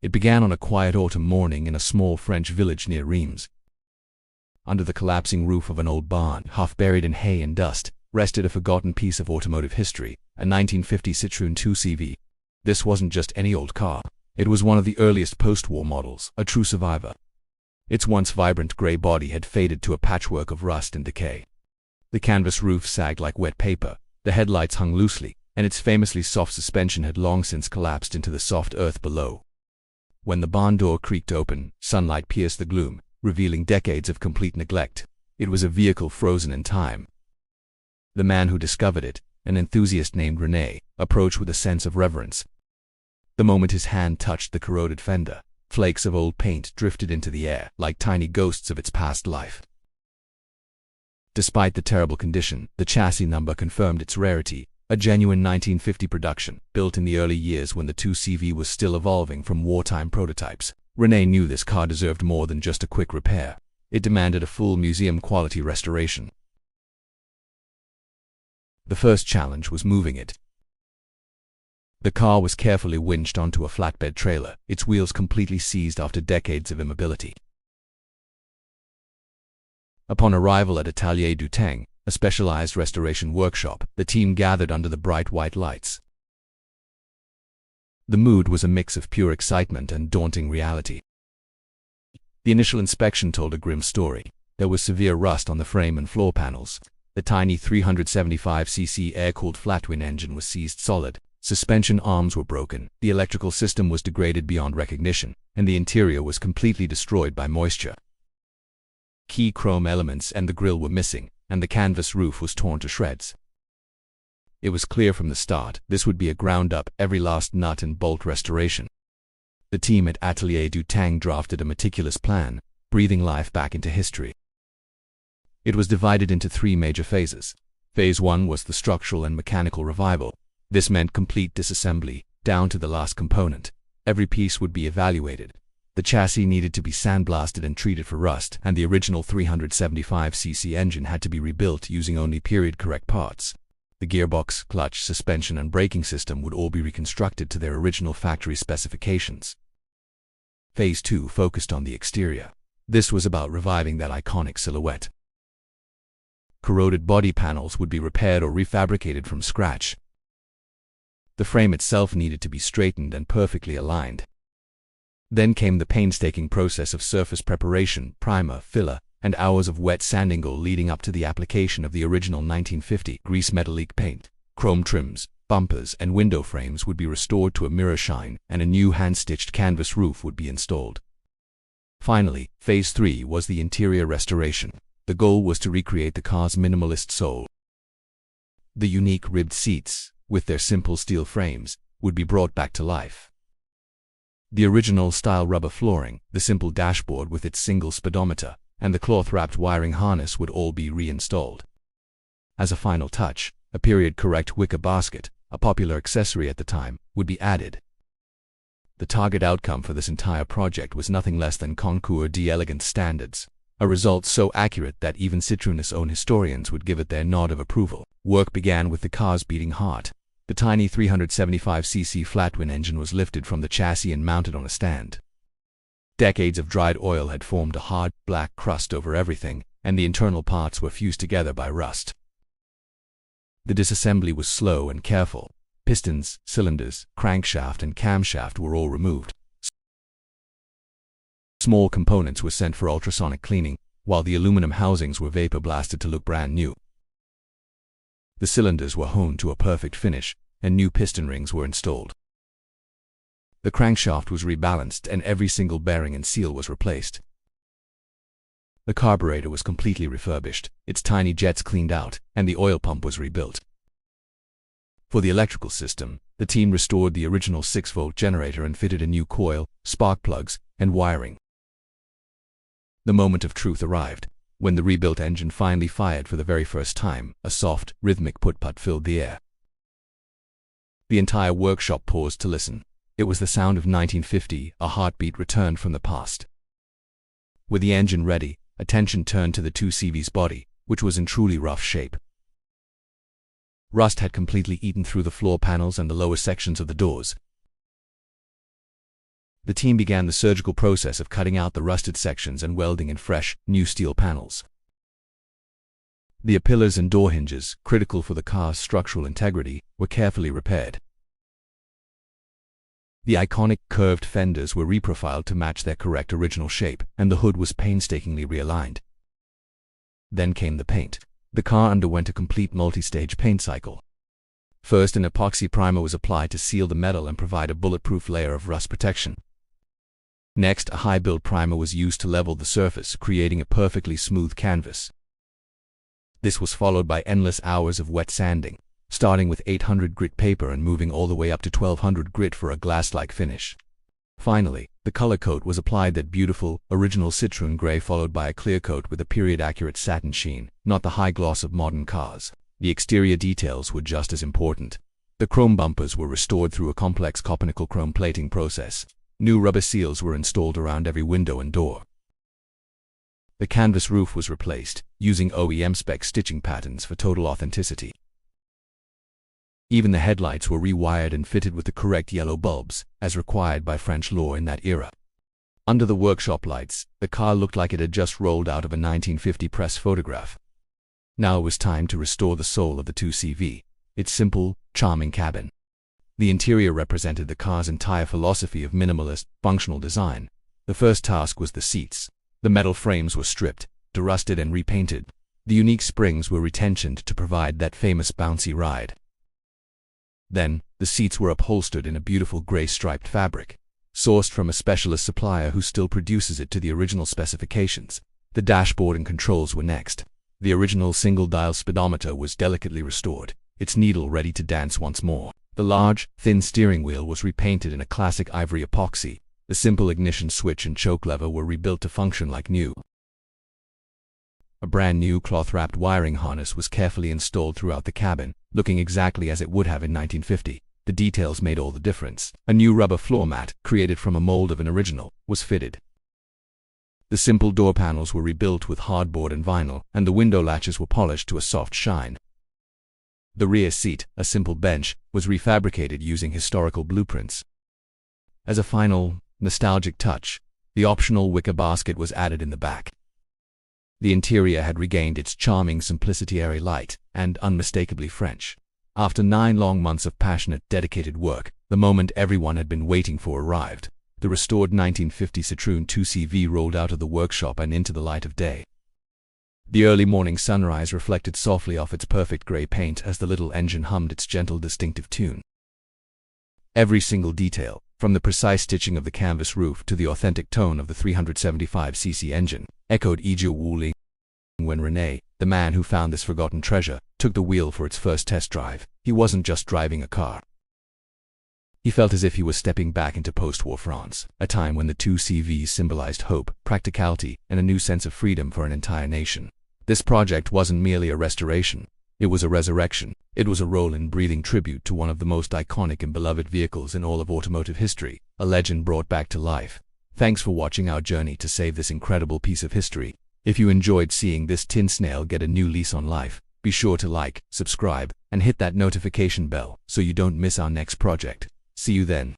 It began on a quiet autumn morning in a small French village near Reims. Under the collapsing roof of an old barn, half buried in hay and dust, rested a forgotten piece of automotive history, a 1950 Citroën 2CV. This wasn't just any old car. It was one of the earliest post-war models, a true survivor. Its once vibrant grey body had faded to a patchwork of rust and decay. The canvas roof sagged like wet paper, the headlights hung loosely, and its famously soft suspension had long since collapsed into the soft earth below. When the barn door creaked open, sunlight pierced the gloom, revealing decades of complete neglect. It was a vehicle frozen in time. The man who discovered it, an enthusiast named René, approached with a sense of reverence. The moment his hand touched the corroded fender, flakes of old paint drifted into the air like tiny ghosts of its past life. Despite the terrible condition, the chassis number confirmed its rarity, a genuine 1950 production, built in the early years when the 2CV was still evolving from wartime prototypes. René knew this car deserved more than just a quick repair. It demanded a full museum-quality restoration. The first challenge was moving it. The car was carefully winched onto a flatbed trailer, its wheels completely seized after decades of immobility. Upon arrival at Atelier du Tang, a specialized restoration workshop, the team gathered under the bright white lights. The mood was a mix of pure excitement and daunting reality. The initial inspection told a grim story. There was severe rust on the frame and floor panels. The tiny 375cc air-cooled flat-twin engine was seized solid. Suspension arms were broken, the electrical system was degraded beyond recognition, and the interior was completely destroyed by moisture. Key chrome elements and the grille were missing, and the canvas roof was torn to shreds. It was clear from the start this would be a ground-up, every last nut and bolt restoration. The team at Atelier du Tang drafted a meticulous plan, breathing life back into history. It was divided into three major phases. Phase 1 was the structural and mechanical revival. This meant complete disassembly, down to the last component. Every piece would be evaluated. The chassis needed to be sandblasted and treated for rust, and the original 375cc engine had to be rebuilt using only period-correct parts. The gearbox, clutch, suspension, and braking system would all be reconstructed to their original factory specifications. Phase 2 focused on the exterior. This was about reviving that iconic silhouette. Corroded body panels would be repaired or refabricated from scratch. The frame itself needed to be straightened and perfectly aligned. Then came the painstaking process of surface preparation, primer, filler, and hours of wet sanding leading up to the application of the original 1950 grease metallic paint. Chrome trims, bumpers, and window frames would be restored to a mirror shine, and a new hand-stitched canvas roof would be installed. Finally, Phase 3 was the interior restoration. The goal was to recreate the car's minimalist soul. The unique ribbed seats, with their simple steel frames, would be brought back to life. The original style rubber flooring, the simple dashboard with its single speedometer, and the cloth-wrapped wiring harness would all be reinstalled. As a final touch, a period-correct wicker basket, a popular accessory at the time, would be added. The target outcome for this entire project was nothing less than Concours d'Elegance standards, a result so accurate that even Citroën's own historians would give it their nod of approval. Work began with the car's beating heart. The tiny 375cc flat-twin engine was lifted from the chassis and mounted on a stand. Decades of dried oil had formed a hard, black crust over everything, and the internal parts were fused together by rust. The disassembly was slow and careful. Pistons, cylinders, crankshaft, and camshaft were all removed. Small components were sent for ultrasonic cleaning, while the aluminum housings were vapor blasted to look brand new. The cylinders were honed to a perfect finish, and new piston rings were installed. The crankshaft was rebalanced and every single bearing and seal was replaced. The carburetor was completely refurbished, its tiny jets cleaned out, and the oil pump was rebuilt. For the electrical system, the team restored the original 6-volt generator and fitted a new coil, spark plugs, and wiring. The moment of truth arrived. When the rebuilt engine finally fired for the very first time, a soft, rhythmic put-put filled the air. The entire workshop paused to listen. It was the sound of 1950, a heartbeat returned from the past. With the engine ready, attention turned to the 2CV's body, which was in truly rough shape. Rust had completely eaten through the floor panels and the lower sections of the doors. The team began the surgical process of cutting out the rusted sections and welding in fresh, new steel panels. The pillars and door hinges, critical for the car's structural integrity, were carefully repaired. The iconic curved fenders were reprofiled to match their correct original shape, and the hood was painstakingly realigned. Then came the paint. The car underwent a complete multi-stage paint cycle. First, an epoxy primer was applied to seal the metal and provide a bulletproof layer of rust protection. Next, a high-build primer was used to level the surface, creating a perfectly smooth canvas. This was followed by endless hours of wet sanding, starting with 800 grit paper and moving all the way up to 1200 grit for a glass-like finish. Finally, the color coat was applied, that beautiful, original Citroën gray, followed by a clear coat with a period-accurate satin sheen, not the high gloss of modern cars. The exterior details were just as important. The chrome bumpers were restored through a complex copper-nickel chrome plating process. New rubber seals were installed around every window and door. The canvas roof was replaced, using OEM-spec stitching patterns for total authenticity. Even the headlights were rewired and fitted with the correct yellow bulbs, as required by French law in that era. Under the workshop lights, the car looked like it had just rolled out of a 1950 press photograph. Now it was time to restore the soul of the 2CV, its simple, charming cabin. The interior represented the car's entire philosophy of minimalist, functional design. The first task was the seats. The metal frames were stripped, derusted and repainted. The unique springs were retensioned to provide that famous bouncy ride. Then, the seats were upholstered in a beautiful gray striped fabric, sourced from a specialist supplier who still produces it to the original specifications. The dashboard and controls were next. The original single-dial speedometer was delicately restored, its needle ready to dance once more. The large, thin steering wheel was repainted in a classic ivory epoxy. The simple ignition switch and choke lever were rebuilt to function like new. A brand new cloth-wrapped wiring harness was carefully installed throughout the cabin, looking exactly as it would have in 1950. The details made all the difference. A new rubber floor mat, created from a mold of an original, was fitted. The simple door panels were rebuilt with hardboard and vinyl, and the window latches were polished to a soft shine. The rear seat, a simple bench, was refabricated using historical blueprints. As a final, nostalgic touch, the optional wicker basket was added in the back. The interior had regained its charming simplicity, airy light, and unmistakably French. After 9 long months of passionate, dedicated work, the moment everyone had been waiting for arrived. The restored 1950 Citroën 2CV rolled out of the workshop and into the light of day. The early morning sunrise reflected softly off its perfect gray paint as the little engine hummed its gentle, distinctive tune. Every single detail, from the precise stitching of the canvas roof to the authentic tone of the 375cc engine, echoed Ija Wooling when Rene, the man who found this forgotten treasure, took the wheel for its first test drive. He wasn't just driving a car. He felt as if he was stepping back into post-war France, a time when the 2CV symbolized hope, practicality, and a new sense of freedom for an entire nation. This project wasn't merely a restoration. It was a resurrection. It was a roll-in, tribute to one of the most iconic and beloved vehicles in all of automotive history, a legend brought back to life. Thanks for watching our journey to save this incredible piece of history. If you enjoyed seeing this tin snail get a new lease on life, be sure to like, subscribe, and hit that notification bell so you don't miss our next project. See you then.